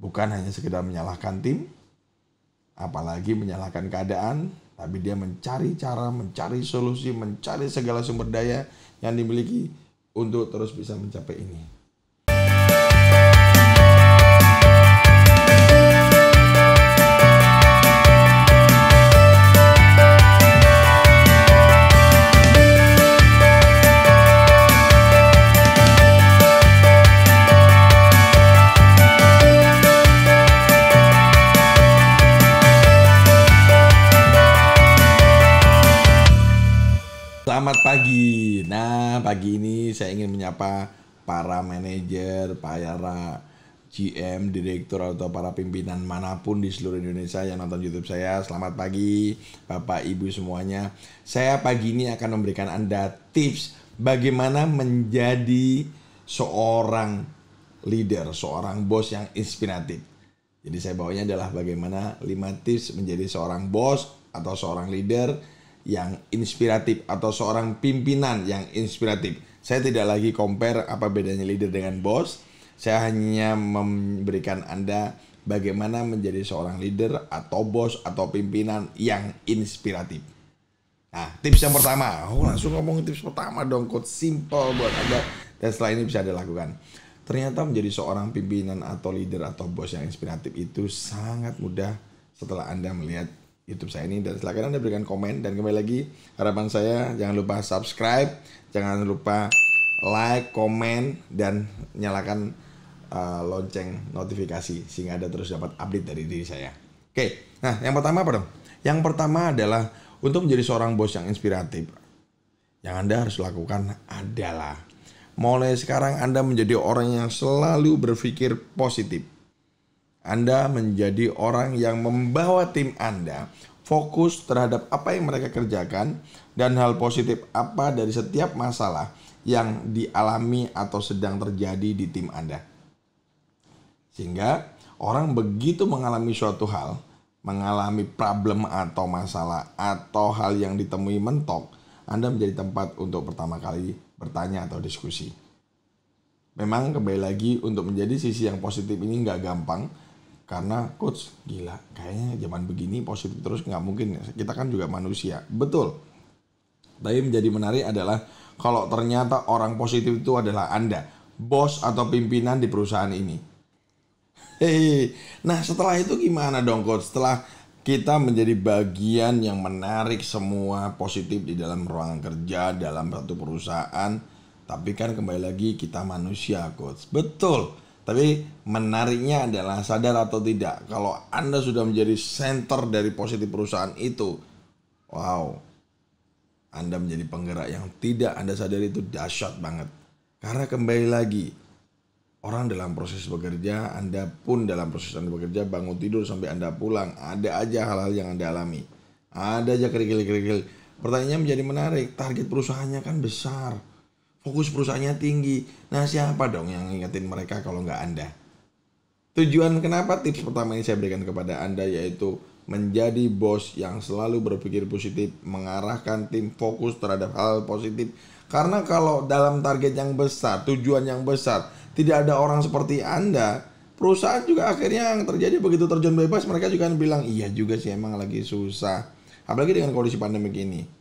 Bukan hanya sekedar menyalahkan tim, apalagi menyalahkan keadaan, tapi dia mencari cara, mencari solusi, mencari segala sumber daya yang dimiliki untuk terus bisa mencapai ini. Selamat pagi. Nah, pagi ini saya ingin menyapa para manajer, para GM, direktur atau para pimpinan manapun di seluruh Indonesia yang nonton YouTube saya. Selamat pagi, Bapak Ibu semuanya. Saya pagi ini akan memberikan Anda tips bagaimana menjadi seorang leader, seorang bos yang inspiratif. Jadi saya bawanya adalah bagaimana 5 tips menjadi seorang bos atau seorang leader yang inspiratif atau seorang pimpinan yang inspiratif. Saya tidak lagi compare apa bedanya leader dengan bos. Saya hanya memberikan Anda bagaimana menjadi seorang leader atau bos atau pimpinan yang inspiratif. Nah, tips yang pertama. Langsung ngomong tips pertama dong, coach. Simple buat Anda dan setelah ini bisa Anda lakukan. Ternyata menjadi seorang pimpinan atau leader atau bos yang inspiratif itu sangat mudah setelah Anda melihat YouTube saya ini, dan silakan Anda berikan komen. Dan kembali lagi, harapan saya jangan lupa subscribe, jangan lupa like, komen, dan nyalakan lonceng notifikasi sehingga Anda terus dapat update dari diri saya. Oke, nah yang pertama apa dong? Yang pertama adalah untuk menjadi seorang bos yang inspiratif, yang Anda harus lakukan adalah mulai sekarang Anda menjadi orang yang selalu berpikir positif. Anda menjadi orang yang membawa tim Anda fokus terhadap apa yang mereka kerjakan dan hal positif apa dari setiap masalah yang dialami atau sedang terjadi di tim Anda. Sehingga orang begitu mengalami suatu hal, mengalami problem atau masalah atau hal yang ditemui mentok, Anda menjadi tempat untuk pertama kali bertanya atau diskusi. Memang kembali lagi untuk menjadi sisi yang positif ini nggak gampang. Karena coach, gila, kayaknya zaman begini positif terus nggak mungkin. Kita kan juga manusia, betul. Tapi menjadi menarik adalah kalau ternyata orang positif itu adalah Anda, bos atau pimpinan di perusahaan ini. Nah setelah itu gimana dong coach? Setelah kita menjadi bagian yang menarik semua positif di dalam ruangan kerja, dalam satu perusahaan. Tapi kan kembali lagi kita manusia coach, betul. Tapi menariknya adalah sadar atau tidak, kalau Anda sudah menjadi center dari positif perusahaan itu, wow, Anda menjadi penggerak yang tidak Anda sadari itu dahsyat banget. Karena kembali lagi, orang dalam proses bekerja, Anda pun dalam proses Anda bekerja, bangun tidur sampai Anda pulang, ada aja hal-hal yang Anda alami. Ada aja kerikil-kerikil. Pertanyaannya menjadi menarik, target perusahaannya kan besar. Fokus perusahaannya tinggi. Nah siapa dong yang ngingetin mereka kalau nggak Anda? Tujuan kenapa tips pertama ini saya berikan kepada Anda yaitu menjadi bos yang selalu berpikir positif, mengarahkan tim fokus terhadap hal positif. Karena kalau dalam target yang besar, tujuan yang besar, tidak ada orang seperti Anda, perusahaan juga akhirnya yang terjadi begitu terjun bebas, mereka juga bilang, iya juga sih emang lagi susah. Apalagi dengan kondisi pandemik ini.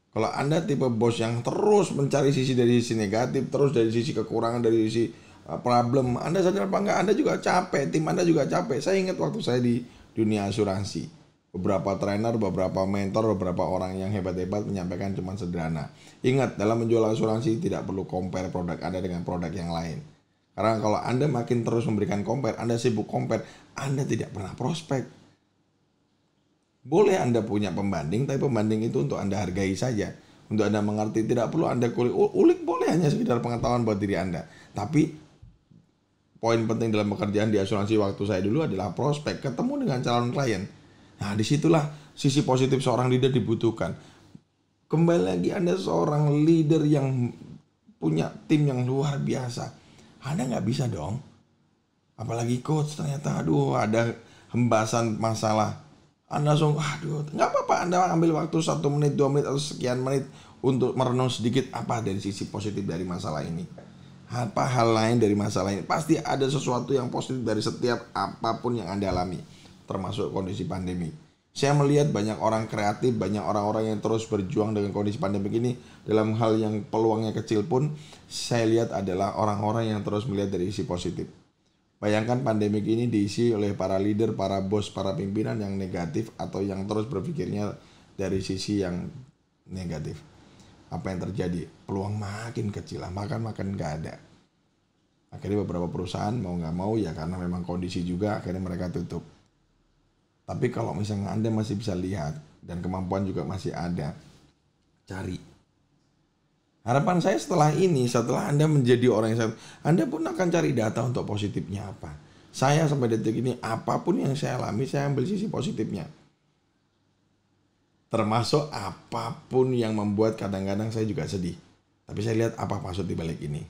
Kalau Anda tipe bos yang terus mencari sisi dari sisi negatif, terus dari sisi kekurangan, dari sisi problem, Anda sadar apa enggak? Anda juga capek, tim Anda juga capek. Saya ingat waktu saya di dunia asuransi, beberapa trainer, beberapa mentor, beberapa orang yang hebat-hebat menyampaikan cuma sederhana. Ingat, dalam menjual asuransi tidak perlu compare produk Anda dengan produk yang lain. Karena kalau Anda makin terus memberikan compare, Anda sibuk compare, Anda tidak pernah prospek. Boleh Anda punya pembanding, tapi pembanding itu untuk Anda hargai saja. Untuk Anda mengerti, tidak perlu Anda ulik boleh hanya sekedar pengetahuan buat diri Anda. Tapi poin penting dalam pekerjaan di asuransi waktu saya dulu adalah prospek, ketemu dengan calon klien. Nah disitulah sisi positif seorang leader dibutuhkan. Kembali lagi Anda seorang leader yang punya tim yang luar biasa. Anda nggak bisa dong. Apalagi coach ternyata ada hembasan masalah. Anda langsung, nggak apa-apa Anda ambil waktu 1 menit, 2 menit, atau sekian menit untuk merenung sedikit apa dari sisi positif dari masalah ini. apa hal lain dari masalah ini. Pasti ada sesuatu yang positif dari setiap apapun yang Anda alami, termasuk kondisi pandemi. Saya melihat banyak orang kreatif, banyak orang-orang yang terus berjuang dengan kondisi pandemi ini. Dalam hal yang peluangnya kecil pun, saya lihat adalah orang-orang yang terus melihat dari sisi positif. Bayangkan pandemi ini diisi oleh para leader, para bos, para pimpinan yang negatif atau yang terus berpikirnya dari sisi yang negatif. Apa yang terjadi? Peluang makin kecil lah, makan nggak ada. Akhirnya beberapa perusahaan mau nggak mau ya karena memang kondisi juga akhirnya mereka tutup. Tapi kalau misalnya Anda masih bisa lihat dan kemampuan juga masih ada, cari. Harapan saya setelah ini, setelah Anda menjadi orang yang Anda pun akan cari data untuk positifnya apa. Saya sampai detik ini, apapun yang saya alami, saya ambil sisi positifnya. Termasuk apapun yang membuat kadang-kadang saya juga sedih. Tapi saya lihat apa maksud di balik ini.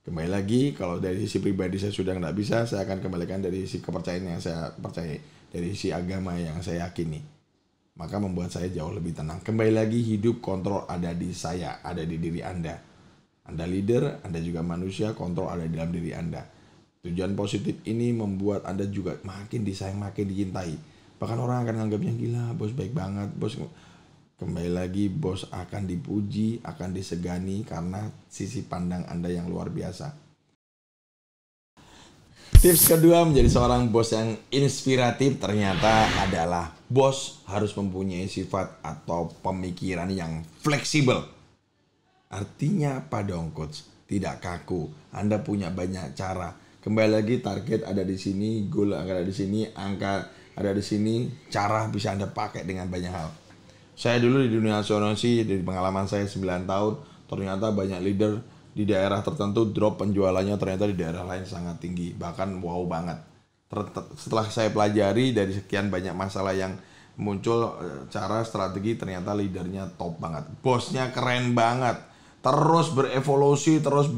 Kembali lagi, kalau dari sisi pribadi saya sudah nggak bisa, saya akan kembalikan dari sisi kepercayaan yang saya percaya, dari sisi agama yang saya yakini. Maka membuat saya jauh lebih tenang. Kembali lagi, hidup kontrol ada di saya, ada di diri Anda. Anda leader, Anda juga manusia, kontrol ada di dalam diri Anda. Tujuan positif ini membuat Anda juga makin disayang, makin dicintai. Bahkan orang akan menganggapnya gila, bos baik banget, bos. Kembali lagi, bos akan dipuji, akan disegani karena sisi pandang Anda yang luar biasa. Tips kedua menjadi seorang bos yang inspiratif ternyata adalah bos harus mempunyai sifat atau pemikiran yang fleksibel. Artinya apa dong coach? Tidak kaku. Anda punya banyak cara. Kembali lagi, target ada di sini, goal ada di sini, angka ada di sini, cara bisa Anda pakai dengan banyak hal. Saya dulu di dunia asuransi, dari pengalaman saya 9 tahun, ternyata banyak leader di daerah tertentu drop penjualannya, ternyata di daerah lain sangat tinggi, bahkan wow banget. Setelah saya pelajari dari sekian banyak masalah yang muncul, cara strategi, ternyata leadernya top banget, bosnya keren banget, terus berevolusi, terus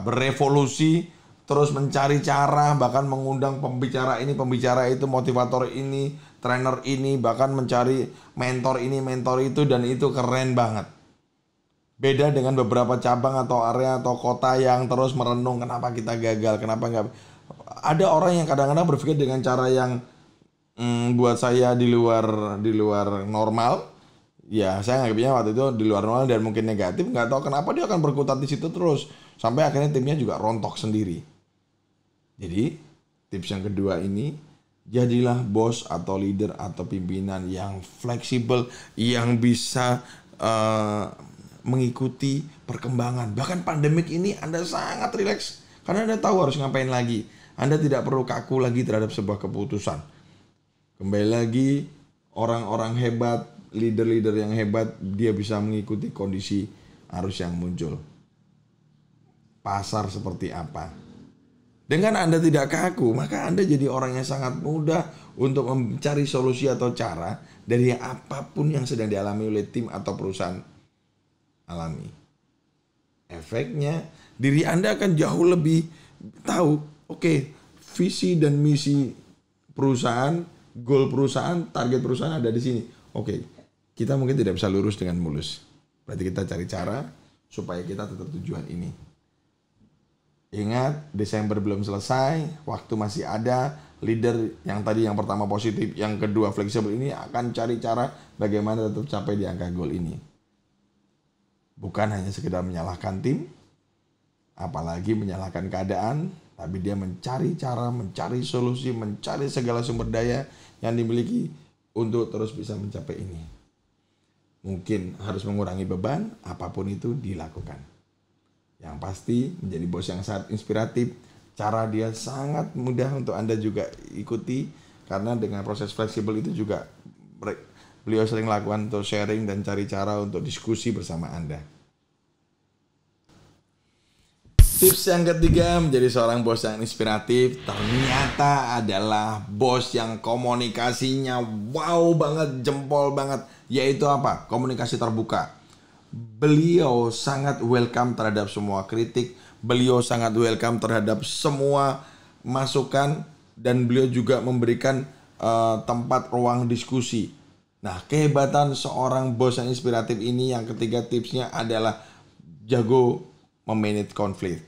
berevolusi, terus mencari cara, bahkan mengundang pembicara ini, pembicara itu, motivator ini, trainer ini, bahkan mencari mentor ini, mentor itu, dan itu keren banget. Beda dengan beberapa cabang atau area atau kota yang terus merenung kenapa kita gagal, kenapa nggak. Ada orang yang kadang-kadang berpikir dengan cara yang buat saya di luar normal. Ya saya nganggapnya waktu itu di luar normal dan mungkin negatif. Nggak tahu kenapa dia akan berkutat di situ terus sampai akhirnya timnya juga rontok sendiri. Jadi tips yang kedua ini, jadilah bos atau leader atau pimpinan yang fleksibel, yang bisa mengikuti perkembangan. Bahkan pandemik ini Anda sangat rileks karena Anda tahu harus ngapain lagi. Anda tidak perlu kaku lagi terhadap sebuah keputusan. Kembali lagi, orang-orang hebat, leader-leader yang hebat, dia bisa mengikuti kondisi arus yang muncul. Pasar seperti apa? Dengan Anda tidak kaku, maka Anda jadi orang yang sangat mudah untuk mencari solusi atau cara dari apapun yang sedang dialami oleh tim atau perusahaan alami. Efeknya, diri Anda akan jauh lebih tahu, visi dan misi perusahaan, goal perusahaan, target perusahaan ada di sini. Kita mungkin tidak bisa lurus dengan mulus. Berarti kita cari cara supaya kita tetap tujuan ini. Ingat, Desember belum selesai, waktu masih ada. Leader yang tadi yang pertama positif, yang kedua fleksibel ini akan cari cara bagaimana tetap capai di angka goal ini. Bukan hanya sekedar menyalahkan tim, apalagi menyalahkan keadaan, tapi dia mencari cara, mencari solusi, mencari segala sumber daya yang dimiliki untuk terus bisa mencapai ini. Mungkin harus mengurangi beban, apapun itu dilakukan. Yang pasti menjadi bos yang sangat inspiratif, cara dia sangat mudah untuk Anda juga ikuti, karena dengan proses fleksibel itu juga beliau sering lakukan untuk sharing dan cari cara untuk diskusi bersama Anda. Tips yang ketiga menjadi seorang bos yang inspiratif ternyata adalah bos yang komunikasinya wow banget, jempol banget. Yaitu apa? Komunikasi terbuka. Beliau sangat welcome terhadap semua kritik. Beliau sangat welcome terhadap semua masukan. Dan beliau juga memberikan tempat ruang diskusi. Nah, kehebatan seorang bos yang inspiratif ini yang ketiga tipsnya adalah jago memanage konflik.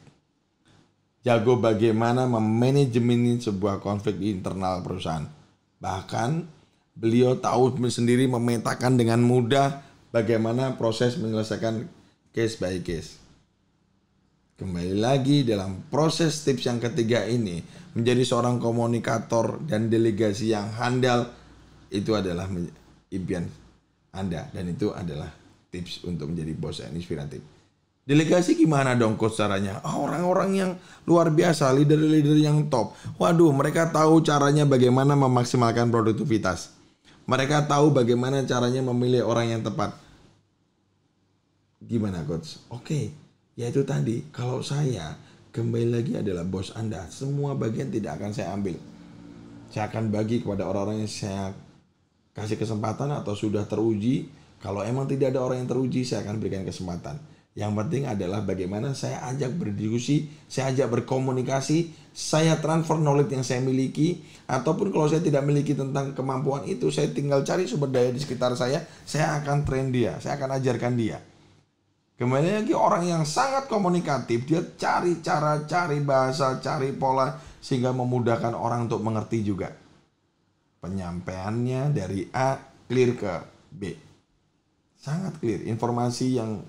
Jago bagaimana memanajemen sebuah konflik di internal perusahaan. Bahkan beliau tahu sendiri memetakan dengan mudah bagaimana proses menyelesaikan case by case. Kembali lagi dalam proses tips yang ketiga ini, menjadi seorang komunikator dan delegasi yang handal itu adalah impian Anda, dan itu adalah tips untuk menjadi bos yang inspiratif. Delegasi gimana dong coach caranya? Orang-orang yang luar biasa, leader-leader yang top. Waduh, mereka tahu caranya bagaimana memaksimalkan produktivitas. Mereka tahu bagaimana caranya memilih orang yang tepat. Gimana coach? Oke, yaitu tadi, kalau saya kembali lagi adalah bos Anda, semua bagian tidak akan saya ambil. Saya akan bagi kepada orang-orang yang saya kasih kesempatan atau sudah teruji. Kalau emang tidak ada orang yang teruji, saya akan berikan kesempatan. Yang penting adalah bagaimana saya ajak berdiskusi, saya ajak berkomunikasi, saya transfer knowledge yang saya miliki, ataupun kalau saya tidak memiliki tentang kemampuan itu, saya tinggal cari sumber daya di sekitar saya akan train dia, saya akan ajarkan dia. Kembali lagi, orang yang sangat komunikatif, dia cari cara, cari bahasa, cari pola, sehingga memudahkan orang untuk mengerti juga. Penyampaiannya dari A clear ke B. Sangat clear, informasi yang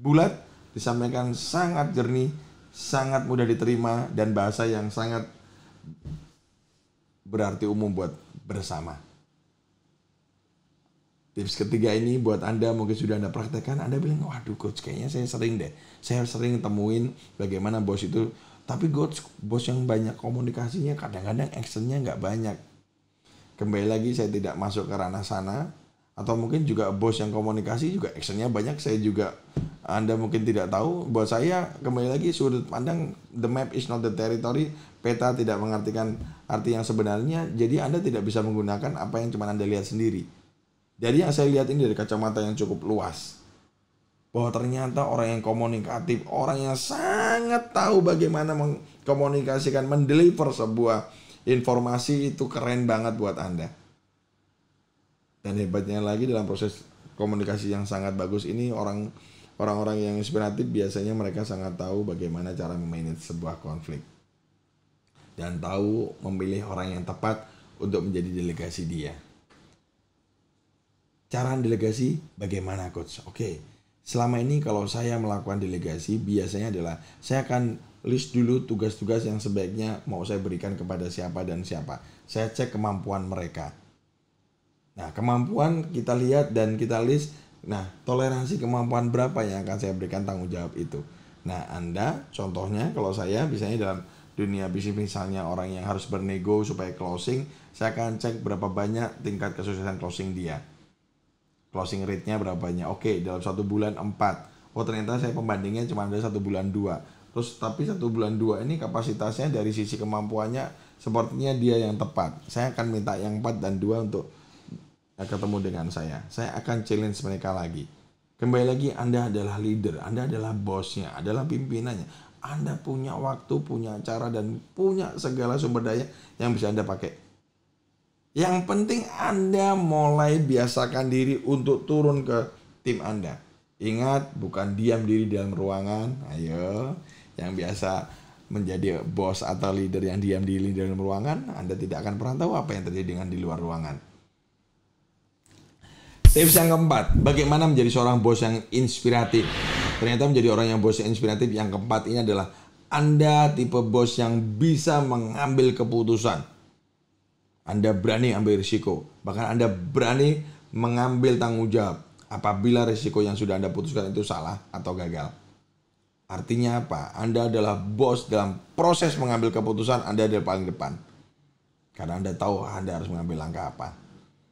bulat disampaikan sangat jernih, sangat mudah diterima, dan bahasa yang sangat berarti umum buat bersama. Tips ketiga ini buat Anda, mungkin sudah Anda praktekkan, Anda bilang, waduh coach, kayaknya saya sering temuin bagaimana bos itu, tapi coach, bos yang banyak komunikasinya kadang-kadang actionnya nggak banyak. Kembali lagi, saya tidak masuk ke ranah sana. Atau mungkin juga bos yang komunikasi juga actionnya banyak, saya juga, Anda mungkin tidak tahu. Buat saya, kembali lagi, sudut pandang, the map is not the territory, peta tidak mengartikan arti yang sebenarnya, jadi Anda tidak bisa menggunakan apa yang cuma Anda lihat sendiri. Jadi yang saya lihat ini dari kacamata yang cukup luas, bahwa ternyata orang yang komunikatif, orang yang sangat tahu bagaimana mengkomunikasikan, mendeliver sebuah informasi, itu keren banget buat Anda. Dan hebatnya lagi, dalam proses komunikasi yang sangat bagus ini, orang-orang yang inspiratif biasanya mereka sangat tahu bagaimana cara memanage sebuah konflik. Dan tahu memilih orang yang tepat untuk menjadi delegasi dia. Cara delegasi bagaimana coach? Oke, selama ini kalau saya melakukan delegasi, biasanya adalah saya akan list dulu tugas-tugas yang sebaiknya mau saya berikan kepada siapa dan siapa. Saya cek kemampuan mereka. Nah, kemampuan kita lihat dan kita list. Nah, toleransi kemampuan berapa yang akan saya berikan tanggung jawab itu. Nah, Anda contohnya, kalau saya misalnya dalam dunia bisnis, misalnya orang yang harus bernego supaya closing, saya akan cek berapa banyak tingkat kesuksesan closing dia. Closing rate-nya berapa banyak. Oke, dalam 1 bulan 4. Oh, ternyata saya pembandingnya cuma ada 1 bulan 2. Terus tapi 1 bulan 2 ini kapasitasnya dari sisi kemampuannya sepertinya dia yang tepat. Saya akan minta yang 4 dan 2 untuk ketemu dengan saya. Saya akan challenge mereka lagi. Kembali lagi, Anda adalah leader, Anda adalah bosnya, adalah pimpinannya. Anda punya waktu, punya cara, dan punya segala sumber daya yang bisa Anda pakai. Yang penting Anda mulai biasakan diri untuk turun ke tim Anda. Ingat, bukan diam diri dalam ruangan. Ayo, yang biasa menjadi bos atau leader yang diam diri dalam ruangan, Anda tidak akan pernah tahu apa yang terjadi dengan di luar ruangan. Tips yang keempat, bagaimana menjadi seorang bos yang inspiratif. Ternyata menjadi orang yang bos yang inspiratif yang keempat ini adalah Anda tipe bos yang bisa mengambil keputusan. Anda berani ambil risiko, bahkan Anda berani mengambil tanggung jawab apabila risiko yang sudah Anda putuskan itu salah atau gagal. Artinya apa? Anda adalah bos dalam proses mengambil keputusan, Anda adalah paling depan. Karena Anda tahu Anda harus mengambil langkah apa.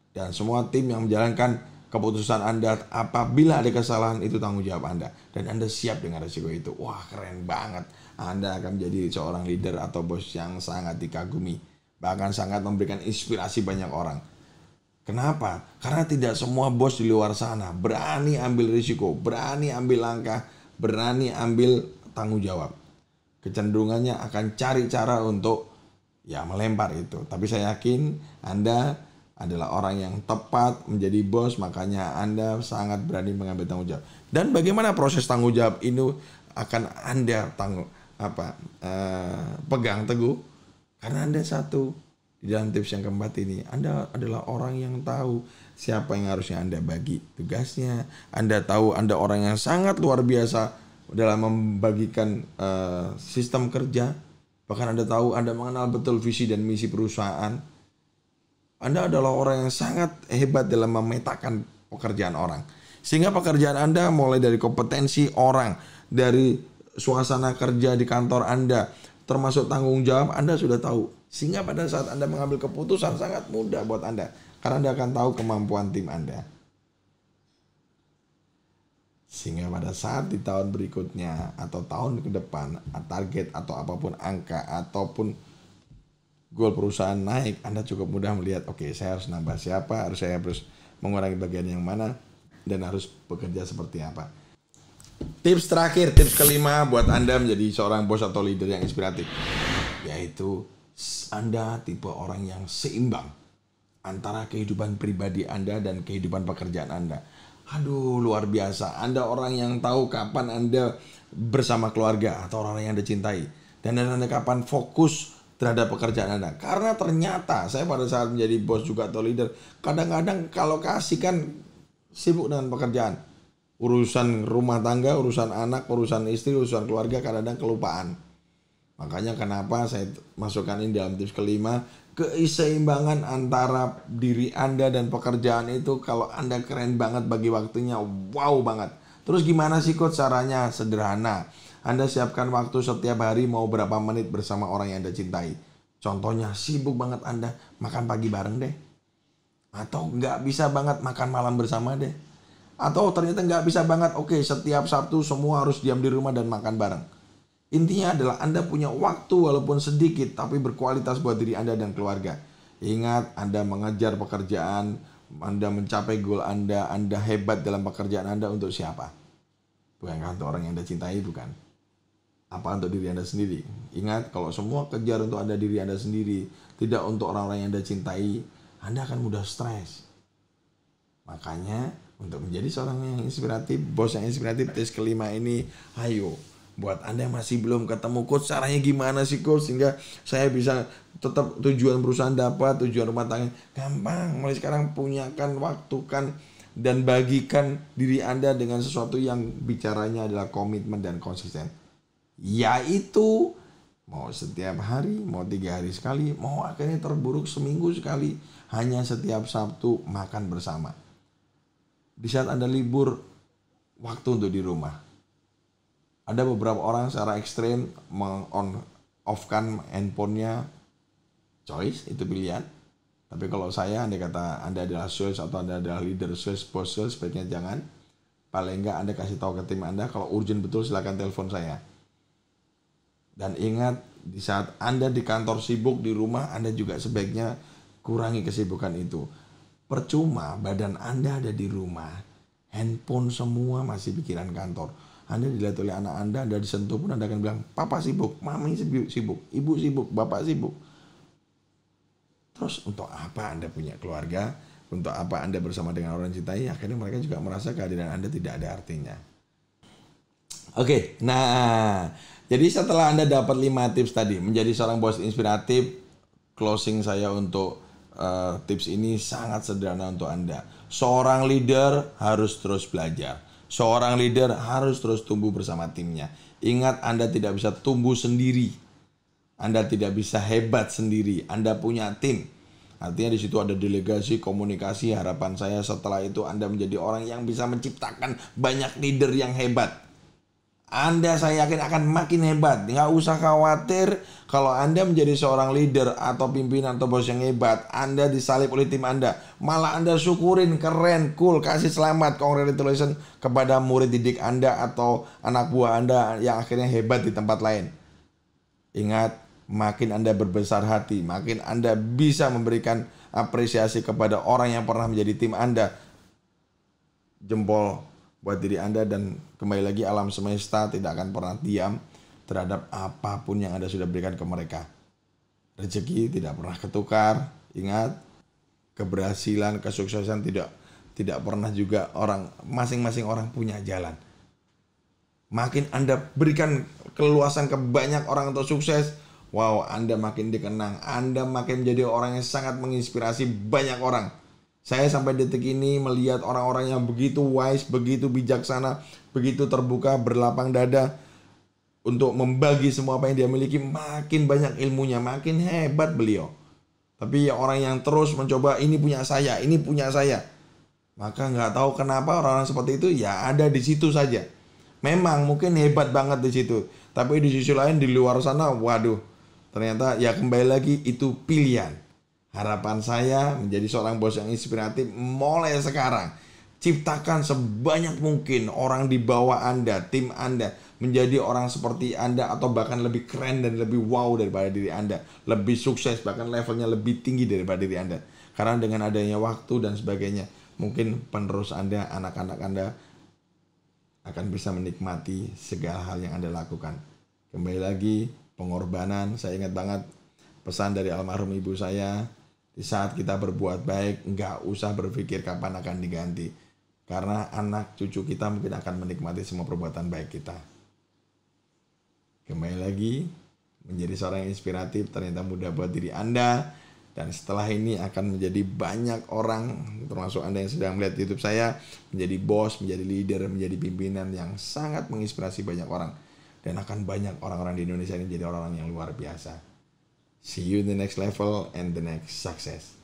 Dan semua tim yang menjalankan keputusan Anda, apabila ada kesalahan, itu tanggung jawab Anda. Dan Anda siap dengan risiko itu. Wah, keren banget. Anda akan menjadi seorang leader atau bos yang sangat dikagumi. Bahkan sangat memberikan inspirasi banyak orang. Kenapa? Karena tidak semua bos di luar sana berani ambil risiko, berani ambil langkah, berani ambil tanggung jawab. Kecenderungannya akan cari cara untuk melempar itu. Tapi saya yakin Anda adalah orang yang tepat menjadi bos, makanya Anda sangat berani mengambil tanggung jawab. Dan bagaimana proses tanggung jawab ini akan Anda pegang teguh, karena Anda satu di dalam tips yang keempat ini. Anda adalah orang yang tahu siapa yang harusnya Anda bagi tugasnya. Anda tahu Anda orang yang sangat luar biasa dalam membagikan sistem kerja. Bahkan Anda tahu, Anda mengenal betul visi dan misi perusahaan. Anda adalah orang yang sangat hebat dalam memetakan pekerjaan orang. Sehingga pekerjaan Anda mulai dari kompetensi orang, dari suasana kerja di kantor Anda, termasuk tanggung jawab Anda sudah tahu. Sehingga pada saat Anda mengambil keputusan sangat mudah buat Anda. Karena Anda akan tahu kemampuan tim Anda. Sehingga pada saat di tahun berikutnya atau tahun ke depan, target atau apapun angka ataupun goal perusahaan naik, Anda cukup mudah melihat, oke, saya harus nambah siapa, saya harus mengurangi bagian yang mana, dan harus bekerja seperti apa. Tips terakhir, tips kelima buat Anda menjadi seorang bos atau leader yang inspiratif, yaitu Anda tipe orang yang seimbang antara kehidupan pribadi Anda dan kehidupan pekerjaan Anda. Aduh, luar biasa. Anda orang yang tahu kapan Anda bersama keluarga atau orang yang Anda cintai, dan Anda kapan fokus terhadap pekerjaan Anda. Karena ternyata saya pada saat menjadi bos juga atau leader, kadang-kadang kalau kasih kan sibuk dengan pekerjaan. Urusan rumah tangga, urusan anak, urusan istri, urusan keluarga, kadang-kadang kelupaan. Makanya kenapa saya masukkan ini dalam tips kelima, keseimbangan antara diri Anda dan pekerjaan itu. Kalau Anda keren banget bagi waktunya, wow banget. Terus gimana sih coach caranya? Sederhana. Anda siapkan waktu setiap hari mau berapa menit bersama orang yang Anda cintai. Contohnya sibuk banget Anda, makan pagi bareng deh. Atau nggak bisa banget makan malam bersama deh. Atau ternyata nggak bisa banget, oke, setiap Sabtu semua harus diam di rumah dan makan bareng. Intinya adalah Anda punya waktu walaupun sedikit tapi berkualitas buat diri Anda dan keluarga. Ingat, Anda mengejar pekerjaan, Anda mencapai goal Anda hebat dalam pekerjaan Anda untuk siapa? Bukan untuk orang yang Anda cintai, bukan. Apa untuk diri Anda sendiri? Ingat, kalau semua kejar untuk diri Anda sendiri, tidak untuk orang-orang yang Anda cintai, Anda akan mudah stres. Makanya, untuk menjadi seorang yang inspiratif, bos yang inspiratif, tips kelima ini, ayo. Buat Anda yang masih belum ketemu coach, caranya gimana sih coach sehingga saya bisa tetap tujuan perusahaan dapat, tujuan rumah tangga. Gampang, mulai sekarang punyakan, waktukan, dan bagikan diri Anda dengan sesuatu yang bicaranya adalah komitmen dan konsisten. Yaitu mau setiap hari, mau 3 hari sekali, mau akhirnya terburuk seminggu sekali, hanya setiap Sabtu makan bersama. Di saat Anda libur, waktu untuk di rumah. Ada beberapa orang secara ekstrim meng-on-off-kan handphonenya, choice, itu pilihan. Tapi kalau saya, andai kata Anda adalah sales atau Anda adalah leader sales, bos sales, sebaiknya jangan. Paling enggak Anda kasih tahu ke tim Anda, kalau urgent betul silakan telepon saya. Dan ingat, di saat Anda di kantor sibuk, di rumah Anda juga sebaiknya kurangi kesibukan itu. Percuma badan Anda ada di rumah, handphone semua masih pikiran kantor. Anda dilihat oleh anak Anda disentuh pun Anda akan bilang, papa sibuk, mami sibuk, ibu sibuk, bapak sibuk. Terus untuk apa Anda punya keluarga? Untuk apa Anda bersama dengan orang yang cintai? Akhirnya mereka juga merasa kehadiran Anda tidak ada artinya. Oke, nah jadi setelah Anda dapat 5 tips tadi, menjadi seorang bos inspiratif, closing saya untuk tips ini sangat sederhana untuk Anda. Seorang leader harus terus belajar. Seorang leader harus terus tumbuh bersama timnya. Ingat, Anda tidak bisa tumbuh sendiri. Anda tidak bisa hebat sendiri. Anda punya tim. Artinya di situ ada delegasi, komunikasi. Harapan saya setelah itu Anda menjadi orang yang bisa menciptakan banyak leader yang hebat. Anda, saya yakin, akan makin hebat. Nggak usah khawatir kalau Anda menjadi seorang leader atau pimpinan atau bos yang hebat, Anda disalib oleh tim Anda. Malah Anda syukurin, keren, cool, kasih selamat, congratulations kepada murid didik Anda atau anak buah Anda yang akhirnya hebat di tempat lain. Ingat, makin Anda berbesar hati, makin Anda bisa memberikan apresiasi kepada orang yang pernah menjadi tim Anda. Jempol buat diri Anda, dan kembali lagi alam semesta tidak akan pernah diam terhadap apapun yang Anda sudah berikan ke mereka. Rezeki tidak pernah ketukar. Ingat, keberhasilan, kesuksesan tidak pernah juga orang, masing-masing orang punya jalan. Makin Anda berikan keluasan ke banyak orang untuk sukses, wow, Anda makin dikenang, Anda makin menjadi orang yang sangat menginspirasi banyak orang. Saya sampai detik ini melihat orang-orang yang begitu wise, begitu bijaksana, begitu terbuka, berlapang dada untuk membagi semua apa yang dia miliki. Makin banyak ilmunya, makin hebat beliau. Tapi orang yang terus mencoba, ini punya saya, ini punya saya, maka nggak tahu kenapa orang-orang seperti itu ya ada di situ saja. Memang mungkin hebat banget di situ, tapi di sisi lain di luar sana, waduh, ternyata ya kembali lagi itu pilihan. Harapan saya menjadi seorang bos yang inspiratif mulai sekarang. Ciptakan sebanyak mungkin orang di bawah Anda, tim Anda, menjadi orang seperti Anda atau bahkan lebih keren dan lebih wow daripada diri Anda. Lebih sukses, bahkan levelnya lebih tinggi daripada diri Anda. Karena dengan adanya waktu dan sebagainya, mungkin penerus Anda, anak-anak Anda akan bisa menikmati segala hal yang Anda lakukan. Kembali lagi, pengorbanan. Saya ingat banget pesan dari almarhum ibu saya. Di saat kita berbuat baik, nggak usah berpikir kapan akan diganti. Karena anak cucu kita mungkin akan menikmati semua perbuatan baik kita. Kembali lagi, menjadi seorang yang inspiratif ternyata mudah buat diri Anda. Dan setelah ini akan menjadi banyak orang, termasuk Anda yang sedang melihat YouTube saya, menjadi bos, menjadi leader, menjadi pimpinan yang sangat menginspirasi banyak orang. Dan akan banyak orang-orang di Indonesia ini menjadi orang-orang yang luar biasa. See you in the next level and the next success.